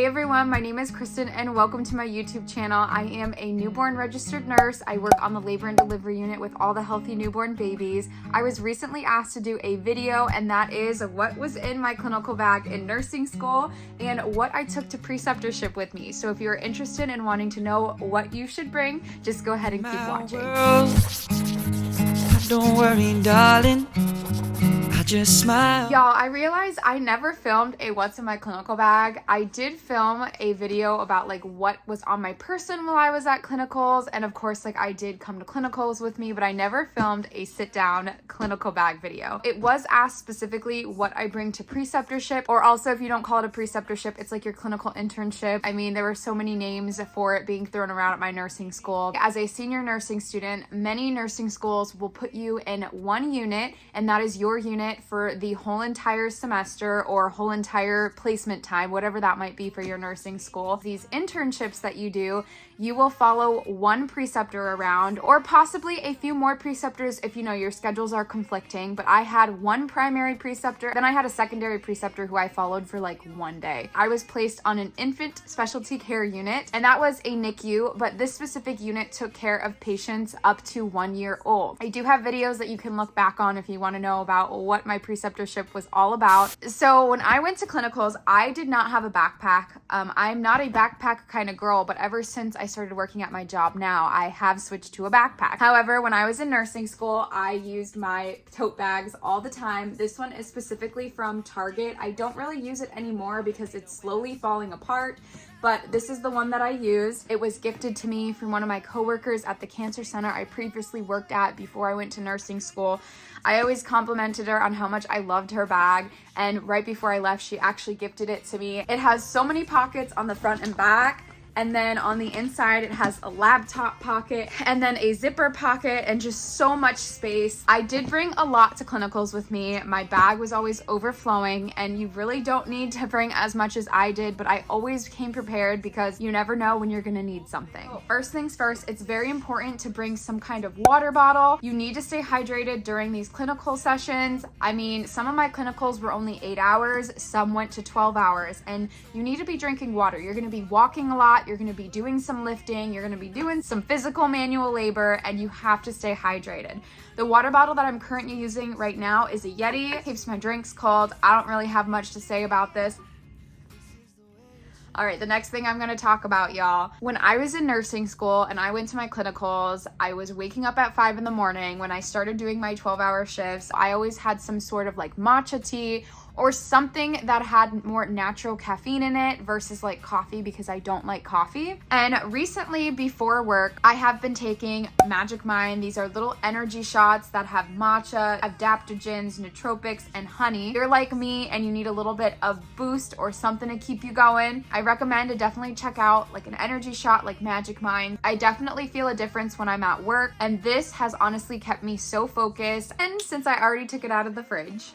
everyone, my name is Kristen and welcome to my YouTube channel. I am a newborn registered nurse. I work on the labor and delivery unit with all the healthy newborn babies. I was recently asked to do a video, and that is what was in my clinical bag in nursing school and what I took to preceptorship with me. So if you're interested in wanting to know what you should bring, just go ahead and keep watching. Don't worry, darling. Just smile. Y'all, I realized I never filmed a what's in my clinical bag. I did film a video about like what was on my person while I was at clinicals, and of course like I did come to clinicals with me, but I never filmed a sit down clinical bag video. It was asked specifically what I bring to preceptorship, or also if you don't call it a preceptorship, it's like your clinical internship. I mean, there were so many names for it being thrown around at my nursing school. As a senior nursing student, many nursing schools will put you in one unit, and that is your unit for the whole entire semester or whole entire placement time, whatever that might be for your nursing school. These internships that you do, you will follow one preceptor around, or possibly a few more preceptors if you know your schedules are conflicting. But I had one primary preceptor, then I had a secondary preceptor who I followed for like one day. I was placed on an infant specialty care unit, and that was a NICU, but this specific unit took care of patients up to 1 year old. I do have videos that you can look back on if you want to know about what my preceptorship was all about. So when I went to clinicals, I did not have a backpack. I'm not a backpack kind of girl, but ever since I started working at my job now, I have switched to a backpack. However, when I was in nursing school, I used my tote bags all the time. This one is specifically from Target. I don't really use it anymore because it's slowly falling apart, but this is the one that I use. It was gifted to me from one of my coworkers at the cancer center I previously worked at before I went to nursing school. I always complimented her on how much I loved her bag, and right before I left, she actually gifted it to me. It has so many pockets on the front and back, and then on the inside it has a laptop pocket and then a zipper pocket and just so much space. I did bring a lot to clinicals with me. My bag was always overflowing, and you really don't need to bring as much as I did, but I always came prepared because you never know when you're gonna need something. First things first, it's very important to bring some kind of water bottle. You need to stay hydrated during these clinical sessions. I mean, some of my clinicals were only 8 hours, some went to 12 hours, and you need to be drinking water. You're gonna be walking a lot, you're going to be doing some lifting, you're going to be doing some physical manual labor, and you have to stay hydrated. The water bottle that I'm currently using right now is a Yeti. It keeps my drinks cold. I don't really have much to say about this. All right, the next thing I'm gonna talk about, y'all. When I was in nursing school and I went to my clinicals, I was waking up at 5 in the morning. When I started doing my 12-hour shifts, I always had some sort of like matcha tea or something that had more natural caffeine in it versus like coffee, because I don't like coffee. And recently before work, I have been taking MagicMind. These are little energy shots that have matcha, adaptogens, nootropics, and honey. If you're like me and you need a little bit of boost or something to keep you going, I recommend to definitely check out like an energy shot like MagicMind. I definitely feel a difference when I'm at work, and this has honestly kept me so focused. And since I already took it out of the fridge,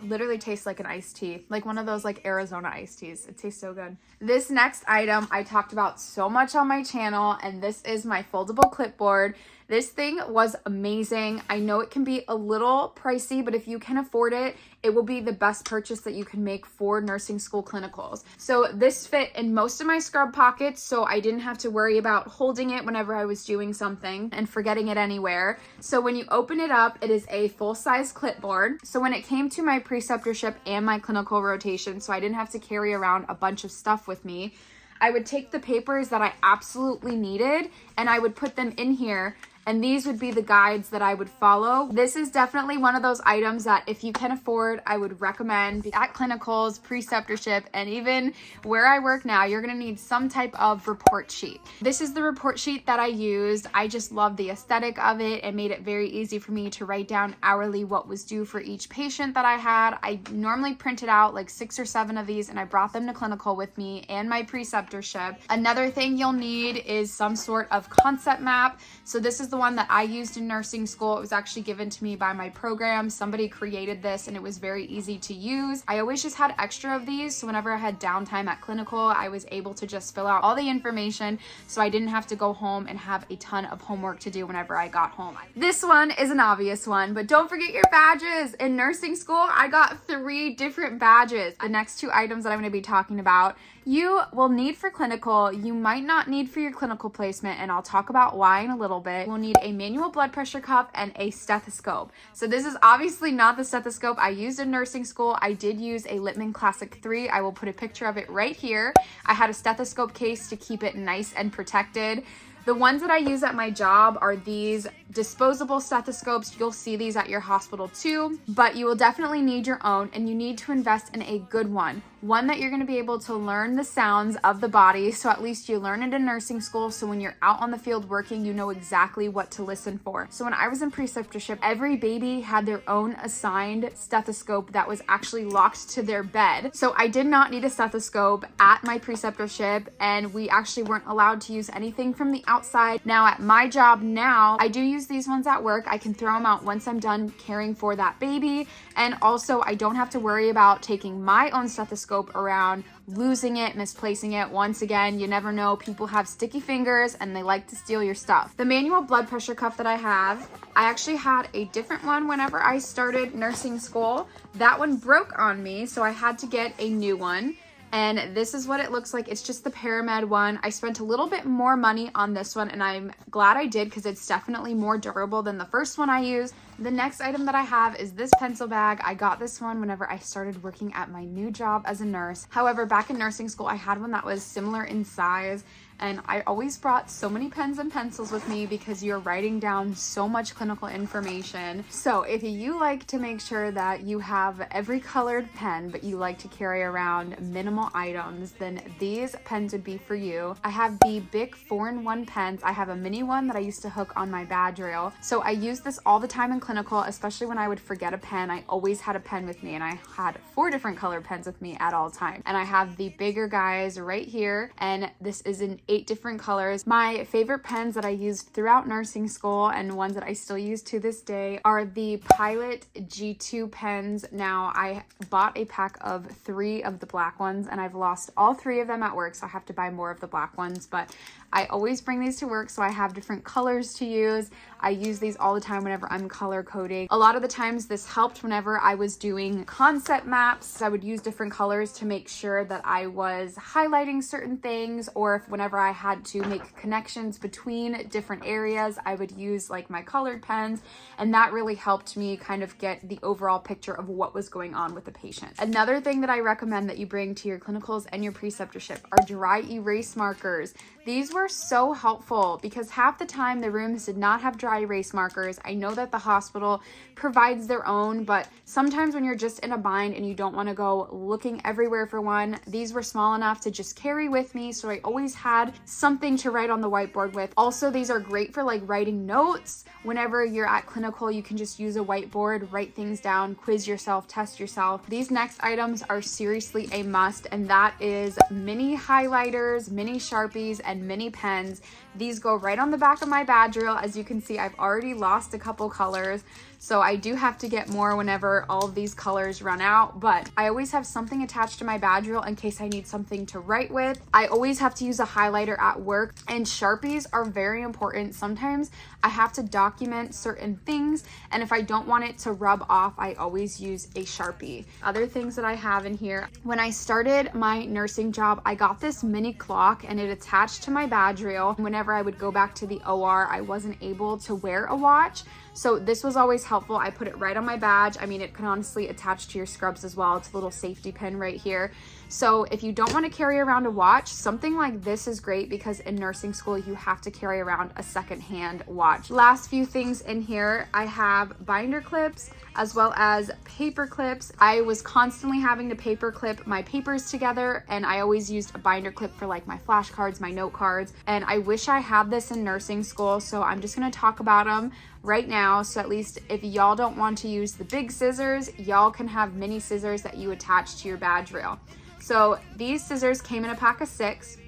literally tastes like an iced tea, like one of those like Arizona iced teas. It tastes so good. This next item I talked about so much on my channel, and this is my foldable clipboard. This thing was amazing. I know it can be a little pricey, but if you can afford it, it will be the best purchase that you can make for nursing school clinicals. So this fit in most of my scrub pockets, so I didn't have to worry about holding it whenever I was doing something and forgetting it anywhere. So when you open it up, it is a full-size clipboard. So when it came to my preceptorship and my clinical rotation, so I didn't have to carry around a bunch of stuff with me, I would take the papers that I absolutely needed and I would put them in here, and these would be the guides that I would follow. This is definitely one of those items that if you can afford, I would recommend. At clinicals, preceptorship, and even where I work now, you're gonna need some type of report sheet. This is the report sheet that I used. I just love the aesthetic of it. It made it very easy for me to write down hourly what was due for each patient that I had. I normally printed out like 6 or 7 of these, and I brought them to clinical with me and my preceptorship. Another thing you'll need is some sort of concept map. So this is the the one that I used in nursing school. It was actually given to me by my program. Somebody created this and it was very easy to use. I always just had extra of these, so whenever I had downtime at clinical, I was able to just fill out all the information so I didn't have to go home and have a ton of homework to do whenever I got home. This one is an obvious one, but don't forget your badges. In nursing school, I got 3 different badges. The next 2 items that I'm going to be talking about, you will need for clinical. You might not need for your clinical placement, and I'll talk about why in a little bit. We'll need a manual blood pressure cuff and a stethoscope. So this is obviously not the stethoscope I used in nursing school. I did use a Littman Classic 3. I will put a picture of it right here. I had a stethoscope case to keep it nice and protected. The ones that I use at my job are these disposable stethoscopes. You'll see these at your hospital too, but you will definitely need your own, and you need to invest in a good one that you're going to be able to learn the sounds of the body, so at least you learn it in nursing school, so when you're out on the field working, you know exactly what to listen for. So when I was in preceptorship, every baby had their own assigned stethoscope that was actually locked to their bed. So I did not need a stethoscope at my preceptorship, and we actually weren't allowed to use anything from the outside. Now at my job now, I do use these ones at work. I can throw them out once I'm done caring for that baby, and also I don't have to worry about taking my own stethoscope around, losing it, misplacing it. Once again, you never know. People have sticky fingers and they like to steal your stuff. The manual blood pressure cuff that I have, I actually had a different one whenever I started nursing school. That one broke on me, so I had to get a new one. And this is what it looks like. It's just the Paramed one. I spent a little bit more money on this one, and I'm glad I did because it's definitely more durable than the first one I used. The next item that I have is this pencil bag. I got this one whenever I started working at my new job as a nurse. However, back in nursing school, I had one that was similar in size, and I always brought so many pens and pencils with me because you're writing down so much clinical information. So if you like to make sure that you have every colored pen, but you like to carry around minimal items, then these pens would be for you. I have the Bic 4-in-1 pens. I have a mini one that I used to hook on my badge rail. So I use this all the time in clinical, especially when I would forget a pen. I always had a pen with me, and I had 4 different colored pens with me at all times. And I have the bigger guys right here, and this is in 8 different colors. My favorite pens that I used throughout nursing school, and ones that I still use to this day, are the Pilot G2 pens. Now, I bought a pack of 3 of the black ones, and I've lost all 3 of them at work, so I have to buy more of the black ones, but I always bring these to work, so I have different colors to use. I use these all the time whenever I'm color coding. A lot of the times this helped whenever I was doing concept maps. I would use different colors to make sure that I was highlighting certain things, or if whenever I had to make connections between different areas, I would use like my colored pens, and that really helped me kind of get the overall picture of what was going on with the patient. Another thing that I recommend that you bring to your clinicals and your preceptorship are dry erase markers. These were so helpful because half the time the rooms did not have dry erase markers. I know that the hospital provides their own, but sometimes when you're just in a bind and you don't want to go looking everywhere for one, these were small enough to just carry with me, so I always had something to write on the whiteboard with. Also, these are great for like writing notes. Whenever you're at clinical, you can just use a whiteboard, write things down, quiz yourself, test yourself. These next items are seriously a must, and that is mini highlighters, mini Sharpies, and mini pens. These go right on the back of my badge rail. As you can see, I've already lost a couple colors, so I do have to get more whenever all of these colors run out, but I always have something attached to my badge rail in case I need something to write with. I always have to use a highlighter at work, and Sharpies are very important. Sometimes I have to document certain things, and if I don't want it to rub off, I always use a Sharpie. Other things that I have in here, when I started my nursing job, I got this mini clock, and it attached to my badge rail. Whenever I would go back to the OR, I wasn't able to wear a watch, so this was always helpful. I put it right on my badge. I mean, it can honestly attach to your scrubs as well. It's a little safety pin right here. So if you don't want to carry around a watch, something like this is great because in nursing school, you have to carry around a second-hand watch. Last few things in here, I have binder clips as well as paper clips. I was constantly having to paper clip my papers together, and I always used a binder clip for like my flashcards, my note cards, and I wish I had this in nursing school, so I'm just going to talk about them right now. So at least if y'all don't want to use the big scissors, y'all can have mini scissors that you attach to your badge rail. So these scissors came in a pack of 6.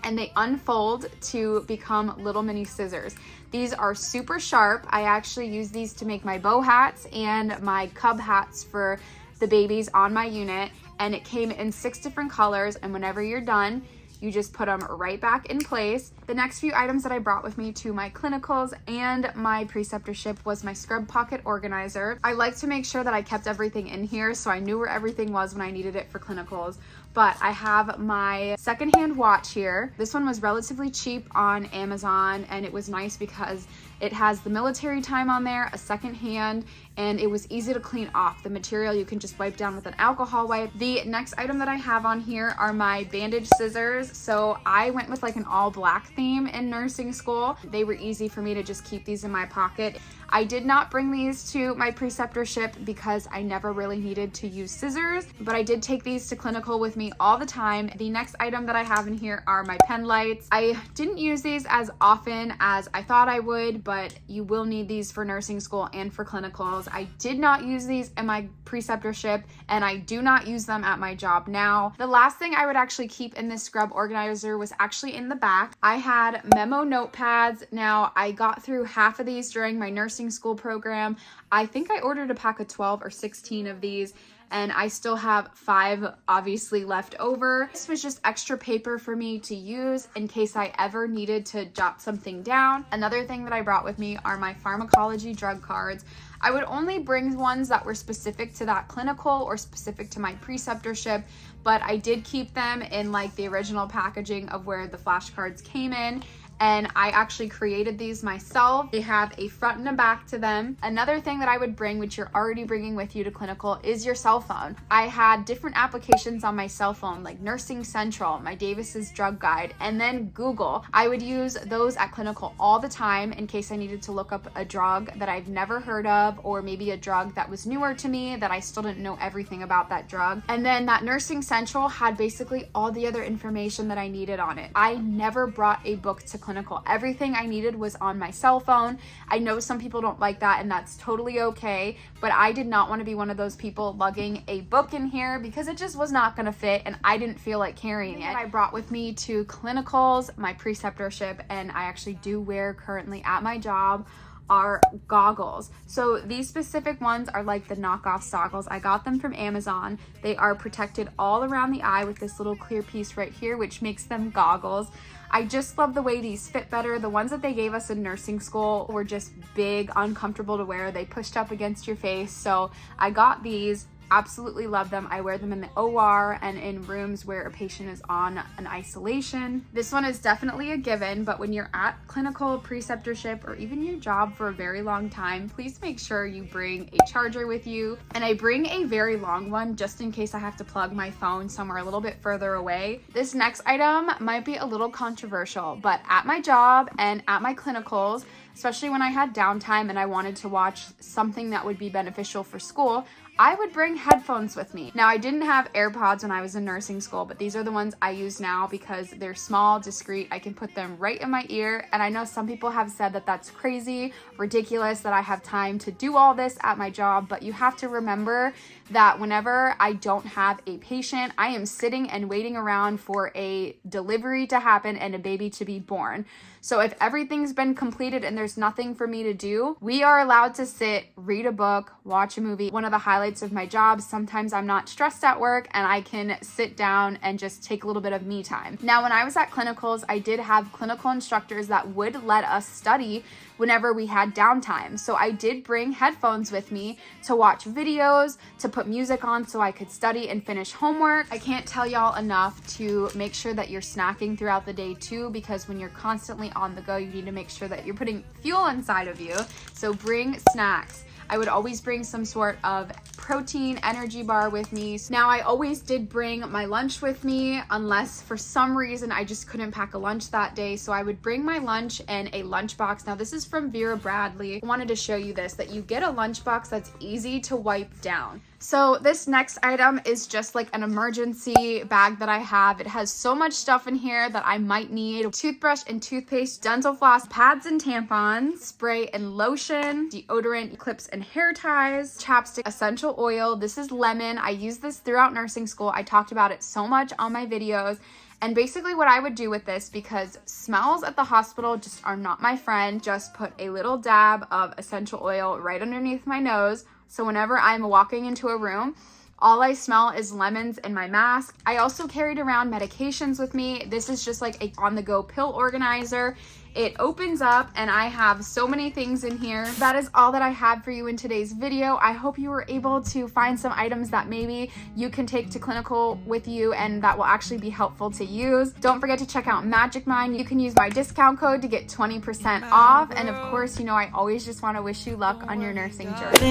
and they unfold to become little mini scissors. These are super sharp. I actually use these to make my bow hats and my cub hats for the babies on my unit, and it came in 6 different colors, and whenever you're done, you just put them right back in place. The next few items that I brought with me to my clinicals and my preceptorship was my scrub pocket organizer. I like to make sure that I kept everything in here so I knew where everything was when I needed it for clinicals. But I have my secondhand watch here. This one was relatively cheap on Amazon, and it was nice because it has the military time on there, a second hand, and it was easy to clean off. The material you can just wipe down with an alcohol wipe. The next item that I have on here are my bandage scissors. So I went with like an all black theme in nursing school. They were easy for me to just keep these in my pocket. I did not bring these to my preceptorship because I never really needed to use scissors, but I did take these to clinical with me all the time. The next item that I have in here are my pen lights. I didn't use these as often as I thought I would, but you will need these for nursing school and for clinicals. I did not use these in my preceptorship, and I do not use them at my job now. The last thing I would actually keep in this scrub organizer was actually in the back. I had memo notepads. Now, I got through half of these during my nursing school program. I think I ordered a pack of 12 or 16 of these, and I still have 5 obviously left over. This was just extra paper for me to use in case I ever needed to jot something down. Another thing that I brought with me are my pharmacology drug cards. I would only bring ones that were specific to that clinical or specific to my preceptorship, but I did keep them in like the original packaging of where the flashcards came in. And I actually created these myself. They have a front and a back to them. Another thing that I would bring, which you're already bringing with you to clinical, is your cell phone. I had different applications on my cell phone, like Nursing Central, my Davis's Drug Guide, and then Google. I would use those at clinical all the time in case I needed to look up a drug that I've never heard of, or maybe a drug that was newer to me that I still didn't know everything about that drug. And then that Nursing Central had basically all the other information that I needed on it. I never brought a book to clinical. Everything I needed was on my cell phone. I know some people don't like that, and that's totally okay, but I did not want to be one of those people lugging a book in here because it just was not going to fit, and I didn't feel like carrying it. I brought with me to clinicals, my preceptorship, and I actually do wear currently at my job, are goggles. So these specific ones are like the knockoff goggles. I got them from Amazon. They are protected all around the eye with this little clear piece right here, which makes them goggles. I just love the way these fit better. The ones that they gave us in nursing school were just big, uncomfortable to wear. They pushed up against your face. So I got these. Absolutely love them. I wear them in the OR and in rooms where a patient is on an isolation. This one is definitely a given, but when you're at clinical, preceptorship, or even your job for a very long time, please make sure you bring a charger with you. And I bring a very long one just in case I have to plug my phone somewhere a little bit further away. This next item might be a little controversial, but at my job and at my clinicals, especially when I had downtime and I wanted to watch something that would be beneficial for school, I would bring headphones with me. Now, I didn't have AirPods when I was in nursing school, but these are the ones I use now because they're small, discreet. I can put them right in my ear. And I know some people have said that that's crazy, ridiculous, that I have time to do all this at my job. But you have to remember that whenever I don't have a patient, I am sitting and waiting around for a delivery to happen and a baby to be born. So if everything's been completed and there's nothing for me to do, we are allowed to sit, read a book, watch a movie. One of the highlights of my job, sometimes I'm not stressed at work and I can sit down and just take a little bit of me time. Now, when I was at clinicals, I did have clinical instructors that would let us study whenever we had downtime. So I did bring headphones with me to watch videos, to put music on so I could study and finish homework. I can't tell y'all enough to make sure that you're snacking throughout the day too, because when you're constantly on the go, you need to make sure that you're putting fuel inside of you. So bring snacks. I would always bring some sort of protein energy bar with me. Now, I always did bring my lunch with me unless for some reason I just couldn't pack a lunch that day. So I would bring my lunch in a lunchbox. Now, this is from Vera Bradley. I wanted to show you this, that you get a lunchbox that's easy to wipe down. So this next item is just like an emergency bag that I have. It has so much stuff in here that I might need: toothbrush and toothpaste, dental floss, pads and tampons, spray and lotion, deodorant, clips and hair ties, chapstick, essential oil. This is lemon. I use this throughout nursing school. I talked about it so much on my videos. And basically what I would do with this, because smells at the hospital just are not my friend, just put a little dab of essential oil right underneath my nose. So whenever I'm walking into a room, all I smell is lemons in my mask. I also carried around medications with me. This is just like a on-the-go pill organizer. It opens up and I have so many things in here. That is all that I had for you in today's video. I hope you were able to find some items that maybe you can take to clinical with you and that will actually be helpful to use. Don't forget to check out MagicMind. You can use my discount code to get 20% off. And of course, you know, I always just want to wish you luck on your nursing journey.